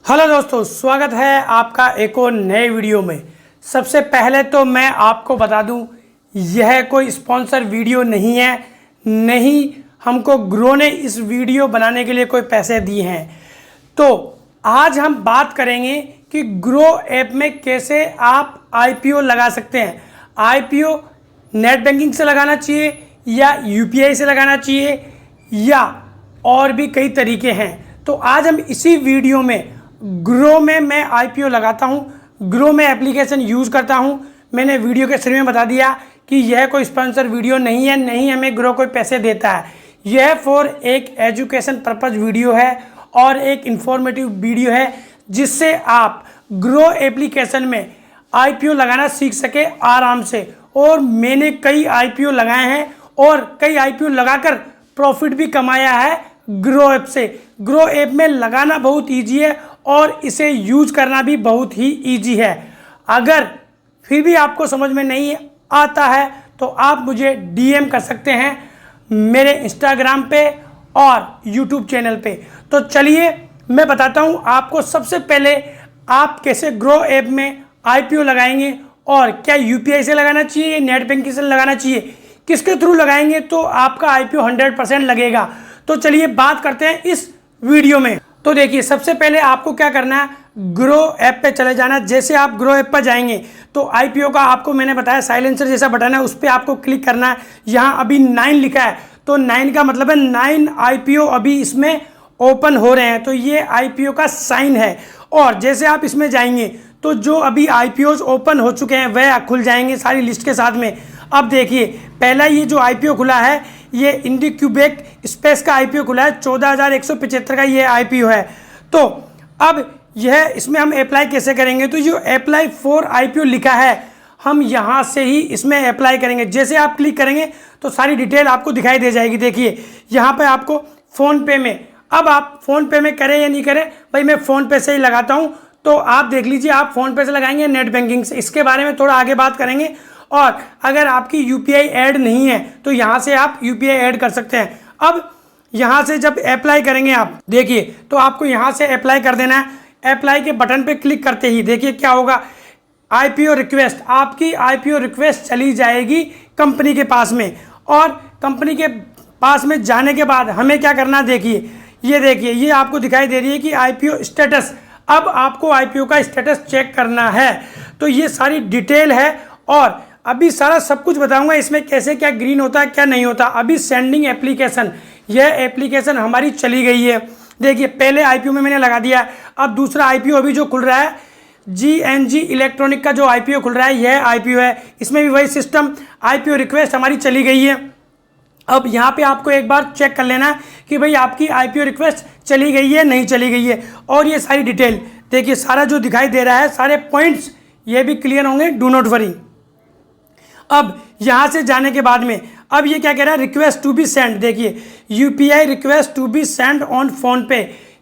Hello दोस्तों, स्वागत है आपका एक और नए वीडियो में। सबसे पहले तो मैं आपको बता दूं, यह कोई स्पॉन्सर वीडियो नहीं है, नहीं हमको ग्रो ने इस वीडियो बनाने के लिए कोई पैसे दिए हैं। तो आज हम बात करेंगे कि ग्रो ऐप में कैसे आप आईपीओ लगा सकते हैं। आईपीओ नेट बैंकिंग से लगाना चाहिए या यूपीआई से लगाना चाहिए या और भी कई तरीके हैं। तो आज हम इसी वीडियो में ग्रो में मैं आईपीओ लगाता हूं, ग्रो में एप्लीकेशन यूज़ करता हूं। मैंने वीडियो के शुरू में बता दिया कि यह कोई स्पॉन्सर वीडियो नहीं है, नहीं हमें ग्रो कोई पैसे देता है। यह फॉर एक एजुकेशन पर्पज़ वीडियो है और एक इंफॉर्मेटिव वीडियो है जिससे आप ग्रो एप्लीकेशन में आईपीओ लगाना सीख सके आराम से। और मैंने कई आईपीओ लगाए हैं और कई आईपीओ लगाकर प्रॉफिट भी कमाया है ग्रो ऐप से। ग्रो ऐप में लगाना बहुत ईजी है और इसे यूज करना भी बहुत ही ईजी है। अगर फिर भी आपको समझ में नहीं आता है तो आप मुझे डीएम कर सकते हैं मेरे इंस्टाग्राम पे और यूट्यूब चैनल पे। तो चलिए मैं बताता हूँ आपको सबसे पहले आप कैसे ग्रो ऐप में आईपीओ लगाएंगे और क्या यूपीआई से लगाना चाहिए, नेट बैंकिंग से लगाना चाहिए, किसके थ्रू लगाएंगे तो आपका आईपीओ 100% लगेगा। तो चलिए बात करते हैं इस वीडियो में। तो देखिए, सबसे पहले आपको क्या करना है, ग्रो ऐप पे चले जाना। जैसे आप ग्रो ऐप पर जाएंगे तो आईपीओ का आपको मैंने बताया साइलेंसर जैसा बटन है, उस पर आपको क्लिक करना है। यहाँ अभी 9 लिखा है तो 9 का मतलब है 9 आईपीओ अभी इसमें ओपन हो रहे हैं, तो ये आईपीओ का साइन है। और जैसे आप इसमें जाएंगे तो जो अभी आईपीओज ओपन हो चुके हैं वह खुल जाएंगे सारी लिस्ट के साथ में। अब देखिए, पहला ये जो आईपीओ खुला है ये इंडिक्यूबेट स्पेस का आईपीओ खुला है, 14,175 का ये आईपीओ है। तो अब यह इसमें हम अप्लाई कैसे करेंगे, तो जो अप्लाई फॉर आईपीओ लिखा है हम यहाँ से ही इसमें अप्लाई करेंगे। जैसे आप क्लिक करेंगे तो सारी डिटेल आपको दिखाई दे जाएगी। देखिए यहाँ पे आपको फ़ोन पे में, अब आप फ़ोन पे में करें या नहीं करें, भाई मैं फ़ोन पे से ही लगाता हूँ। तो आप देख लीजिए आप फ़ोन पे से लगाएंगे नेट बैंकिंग से, इसके बारे में थोड़ा आगे बात करेंगे। और अगर आपकी यूपीआई ऐड नहीं है तो यहाँ से आप यूपीआई ऐड कर सकते हैं। अब यहाँ से जब अप्लाई करेंगे आप देखिए तो आपको यहाँ से अप्लाई कर देना है। अप्लाई के बटन पे क्लिक करते ही देखिए क्या होगा, आईपीओ रिक्वेस्ट, आपकी आईपीओ रिक्वेस्ट चली जाएगी कंपनी के पास में। और कंपनी के पास में जाने के बाद हमें क्या करना, देखिए ये देखिए ये आपको दिखाई दे रही है कि आईपीओ स्टेटस। अब आपको आईपीओ का स्टेटस चेक करना है। तो ये सारी डिटेल है और अभी सारा सब कुछ बताऊंगा इसमें कैसे क्या ग्रीन होता है क्या नहीं होता। अभी सेंडिंग एप्लीकेशन, यह एप्लीकेशन हमारी चली गई है। देखिए पहले आईपीओ में मैंने लगा दिया, अब दूसरा आईपीओ अभी जो खुल रहा है जीएनजी इलेक्ट्रॉनिक का जो आईपीओ खुल रहा है यह आईपीओ है। इसमें भी वही सिस्टम, आईपीओ रिक्वेस्ट हमारी चली गई है। अब यहाँ पे आपको एक बार चेक कर लेना कि भाई आपकी आईपीओ रिक्वेस्ट चली गई है नहीं चली गई है। और ये सारी डिटेल देखिए, सारा जो दिखाई दे रहा है सारे पॉइंट्स ये भी क्लियर होंगे, डू नॉट वरी। अब यहाँ से जाने के बाद में अब ये क्या कह रहा है, रिक्वेस्ट टू बी सेंड। देखिए UPI request to be send on PhonePe,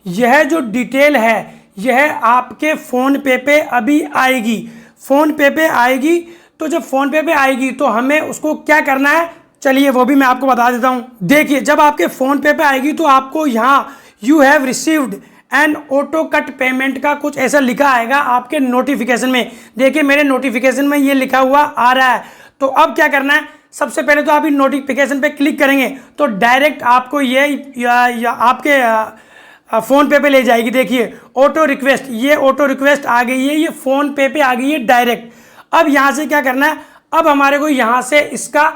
यह जो डिटेल है यह आपके फ़ोन पे अभी आएगी। फ़ोन पे आएगी तो जब फ़ोन पे आएगी तो हमें उसको क्या करना है, चलिए वो भी मैं आपको बता देता हूँ। देखिए जब आपके फ़ोन पे आएगी तो आपको यहाँ you have received and auto cut payment का कुछ ऐसा लिखा आएगा आपके नोटिफिकेशन में। देखिए मेरे नोटिफिकेशन में ये लिखा हुआ आ रहा है। तो अब क्या करना है, सबसे पहले तो आप इन नोटिफिकेशन पे क्लिक करेंगे तो डायरेक्ट आपको ये या आपके फ़ोन पे ले जाएगी। देखिए ऑटो रिक्वेस्ट, ये ऑटो रिक्वेस्ट आ गई है, ये फ़ोन पे आ गई है डायरेक्ट। अब यहाँ से क्या करना है, अब हमारे को यहाँ से इसका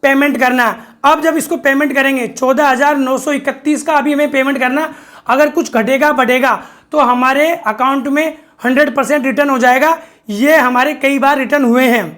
पेमेंट करना है। अब जब इसको पेमेंट करेंगे 14,931 का अभी हमें पेमेंट करना। अगर कुछ घटेगा बढ़ेगा तो हमारे अकाउंट में 100% रिटर्न हो जाएगा। ये हमारे कई बार रिटर्न हुए हैं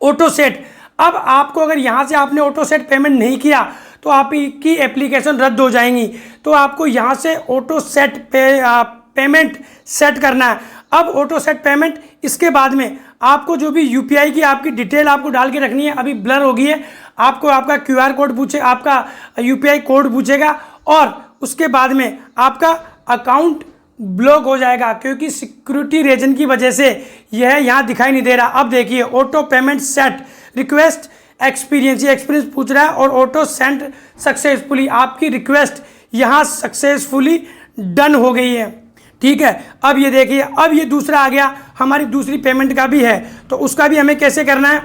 ऑटो सेट। अब आपको अगर यहाँ से आपने ऑटो सेट पेमेंट नहीं किया तो आपकी एप्लीकेशन रद्द हो जाएंगी। तो आपको यहाँ से ऑटो सेट पेमेंट सेट करना है। अब ऑटो सेट पेमेंट, इसके बाद में आपको जो भी यूपीआई की आपकी डिटेल आपको डाल के रखनी है, अभी ब्लर हो गई है, आपको आपका क्यूआर कोड पूछे, आपका यूपीआई कोड पूछेगा और उसके बाद में आपका अकाउंट ब्लॉक हो जाएगा क्योंकि सिक्योरिटी रीजन की वजह से यह यहाँ दिखाई नहीं दे रहा। अब देखिए auto payment set, request experience, ये एक्सपीरियंस पूछ रहा है और ऑटो सेंड सक्सेसफुली, आपकी रिक्वेस्ट यहाँ सक्सेसफुली डन हो गई है। ठीक है। अब ये देखिए, अब ये दूसरा आ गया, हमारी दूसरी पेमेंट का भी है, तो उसका भी हमें कैसे करना है,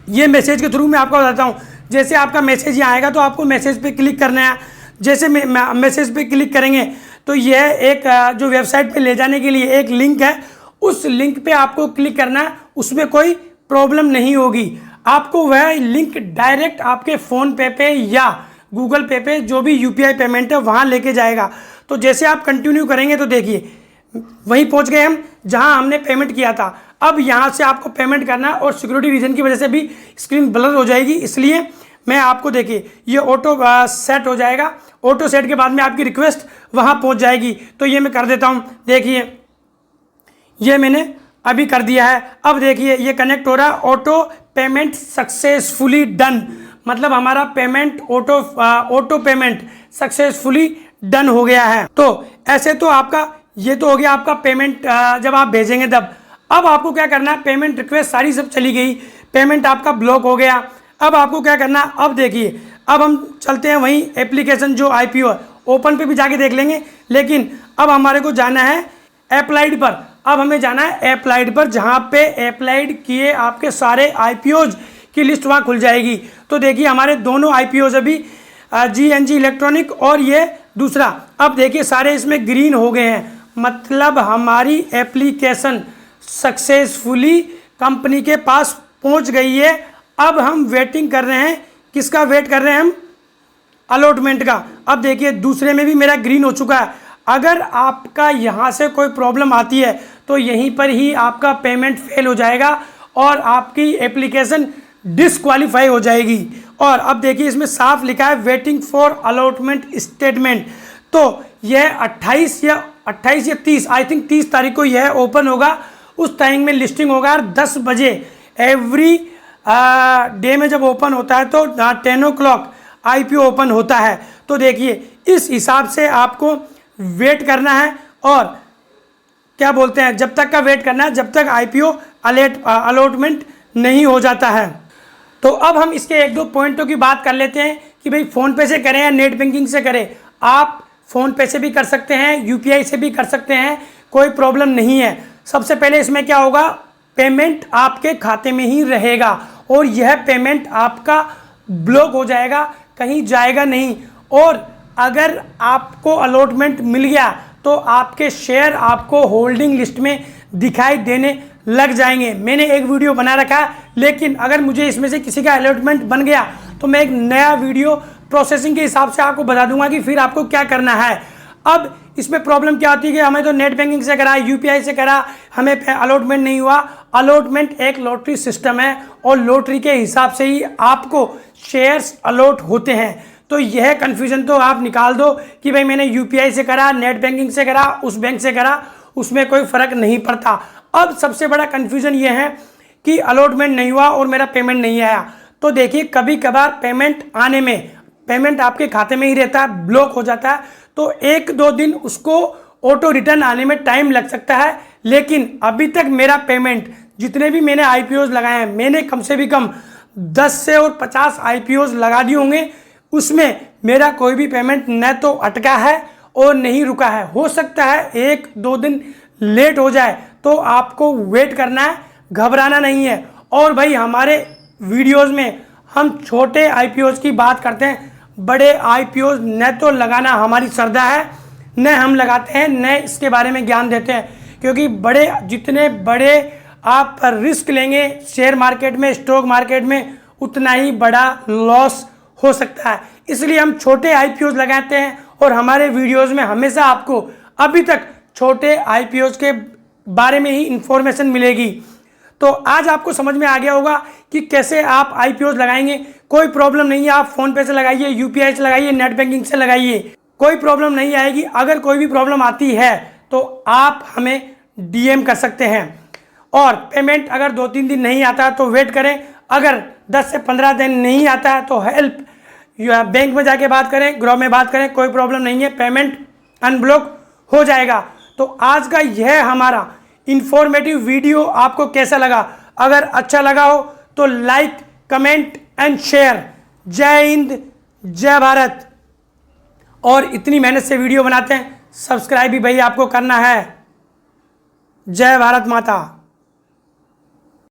ये मैसेज के थ्रू मैं आपको बताता हूँ। जैसे आपका मैसेज यहाँ आएगा तो आपको मैसेज पे क्लिक करना है। जैसे मैसेज पे क्लिक करेंगे तो यह एक जो वेबसाइट पे ले जाने के लिए एक लिंक है, उस लिंक पे आपको क्लिक करना है। उसमें कोई प्रॉब्लम नहीं होगी, आपको वह लिंक डायरेक्ट आपके फ़ोन पे या गूगल पे जो भी यूपीआई पेमेंट है वहाँ लेके जाएगा। तो जैसे आप कंटिन्यू करेंगे तो देखिए वहीं पहुँच गए हम जहाँ हमने पेमेंट किया था। अब यहाँ से आपको पेमेंट करना है और सिक्योरिटी रीजन की वजह से भी स्क्रीन ब्लर हो जाएगी, इसलिए मैं आपको देखिए ये ऑटो सेट हो जाएगा। ऑटो सेट के बाद में आपकी रिक्वेस्ट वहाँ पहुँच जाएगी। तो ये मैं कर देता हूँ, देखिए ये मैंने अभी कर दिया है। अब देखिए ये कनेक्ट हो रहा है, ऑटो पेमेंट सक्सेसफुली डन, मतलब हमारा payment auto payment successfully done हो गया है। तो ऐसे तो आपका ये तो हो गया आपका पेमेंट जब आप भेजेंगे तब। अब आपको क्या करना है, पेमेंट रिक्वेस्ट सारी सब चली गई, पेमेंट आपका ब्लॉक हो गया। अब आपको क्या करना है, अब देखिए अब हम चलते हैं वहीं एप्लीकेशन जो IPO है, ओपन पे भी जाके देख लेंगे, लेकिन अब हमारे को जाना है अप्लाइड पर। अब हमें जाना है अप्लाइड पर, जहाँ पे अप्लाइड किए आपके सारे IPOs की लिस्ट वहाँ खुल जाएगी। तो देखिए हमारे दोनों IPOs अभी GNG इलेक्ट्रॉनिक और ये दूसरा, अब देखिए सारे इसमें ग्रीन हो गए हैं, मतलब हमारी एप्लीकेशन सक्सेसफुली कंपनी के पास पहुंच गई है। अब हम वेटिंग कर रहे हैं, किसका वेट कर रहे हैं हम, अलॉटमेंट का। अब देखिए दूसरे में भी मेरा ग्रीन हो चुका है। अगर आपका यहाँ से कोई प्रॉब्लम आती है तो यहीं पर ही आपका पेमेंट फेल हो जाएगा और आपकी एप्लीकेशन डिसक्वालीफाई हो जाएगी। और अब देखिए इसमें साफ लिखा है वेटिंग फॉर अलॉटमेंट स्टेटमेंट। तो यह 28 या 30 आई थिंक 30 तारीख को यह ओपन होगा, उस टाइम में लिस्टिंग होगा। 10 बजे एवरी डे में जब ओपन होता है तो 10 o'clock IPO ओपन होता है। तो देखिए इस हिसाब से आपको वेट करना है और क्या बोलते हैं, जब तक का वेट करना है जब तक IPO अलॉटमेंट नहीं हो जाता है। तो अब हम इसके एक दो पॉइंटों की बात कर लेते हैं कि भाई फ़ोन पे से करें या नेट बैंकिंग से करें। आप फ़ोन पे से भी कर सकते हैं, UPI से भी कर सकते हैं, कोई प्रॉब्लम नहीं है। सबसे पहले इसमें क्या होगा, पेमेंट आपके खाते में ही रहेगा और यह पेमेंट आपका ब्लॉक हो जाएगा, कहीं जाएगा नहीं। और अगर आपको अलॉटमेंट मिल गया तो आपके शेयर आपको होल्डिंग लिस्ट में दिखाई देने लग जाएंगे। मैंने एक वीडियो बना रखा है, लेकिन अगर मुझे इसमें से किसी का अलॉटमेंट बन गया तो मैं एक नया वीडियो प्रोसेसिंग के हिसाब से आपको बता दूंगा कि फिर आपको क्या करना है। अब इसमें प्रॉब्लम क्या होती है कि हमें तो नेट बैंकिंग से करा, UPI से करा, हमें अलॉटमेंट नहीं हुआ। अलॉटमेंट एक लॉटरी सिस्टम है और लॉटरी के हिसाब से ही आपको शेयर्स अलॉट होते हैं। तो यह कन्फ्यूजन तो आप निकाल दो कि भाई मैंने UPI से करा, नेट बैंकिंग से करा, उस बैंक से करा, उसमें कोई फ़र्क नहीं पड़ता। अब सबसे बड़ा कन्फ्यूजन ये है कि अलॉटमेंट नहीं हुआ और मेरा पेमेंट नहीं आया। तो देखिए कभी कभार पेमेंट आने में, पेमेंट आपके खाते में ही रहता है, ब्लॉक हो जाता है, तो 1-2 दिन उसको ऑटो रिटर्न आने में टाइम लग सकता है। लेकिन अभी तक मेरा पेमेंट, जितने भी मैंने IPOs लगाए हैं, मैंने कम से भी कम 10 से और 50 IPOs लगा दिए होंगे, उसमें मेरा कोई भी पेमेंट न तो अटका है और नहीं रुका है। हो सकता है 1-2 दिन लेट हो जाए, तो आपको वेट करना है, घबराना नहीं है। और भाई हमारे वीडियोस में हम छोटे IPOs की बात करते हैं, बड़े IPOs न तो लगाना हमारी श्रद्धा है, न हम लगाते हैं, न इसके बारे में ज्ञान देते हैं, क्योंकि बड़े जितने बड़े आप रिस्क लेंगे शेयर मार्केट में, स्टॉक मार्केट में, उतना ही बड़ा लॉस हो सकता है। इसलिए हम छोटे IPOs लगाते हैं और हमारे वीडियोस में हमेशा आपको अभी तक छोटे IPOs के बारे में ही इंफॉर्मेशन मिलेगी। तो आज आपको समझ में आ गया होगा कि कैसे आप IPOs लगाएंगे। कोई प्रॉब्लम नहीं है, आप फ़ोन पे से लगाइए, UPI से लगाइए, नेट बैंकिंग से लगाइए, कोई प्रॉब्लम नहीं आएगी। अगर कोई भी प्रॉब्लम आती है तो आप हमें DM कर सकते हैं। और पेमेंट अगर 2-3 दिन नहीं आता तो वेट करें, अगर 10 से 15 दिन नहीं आता है तो हेल्प या बैंक में जाके बात करें, ग्रो में बात करें, कोई प्रॉब्लम नहीं है, पेमेंट अनब्लॉक हो जाएगा। तो आज का यह हमारा इंफॉर्मेटिव वीडियो आपको कैसा लगा? अगर अच्छा लगा हो तो लाइक, कमेंट एंड शेयर। जय हिंद, जय भारत। और इतनी मेहनत से वीडियो बनाते हैं, सब्सक्राइब भी भाई आपको करना है। जय भारत माता।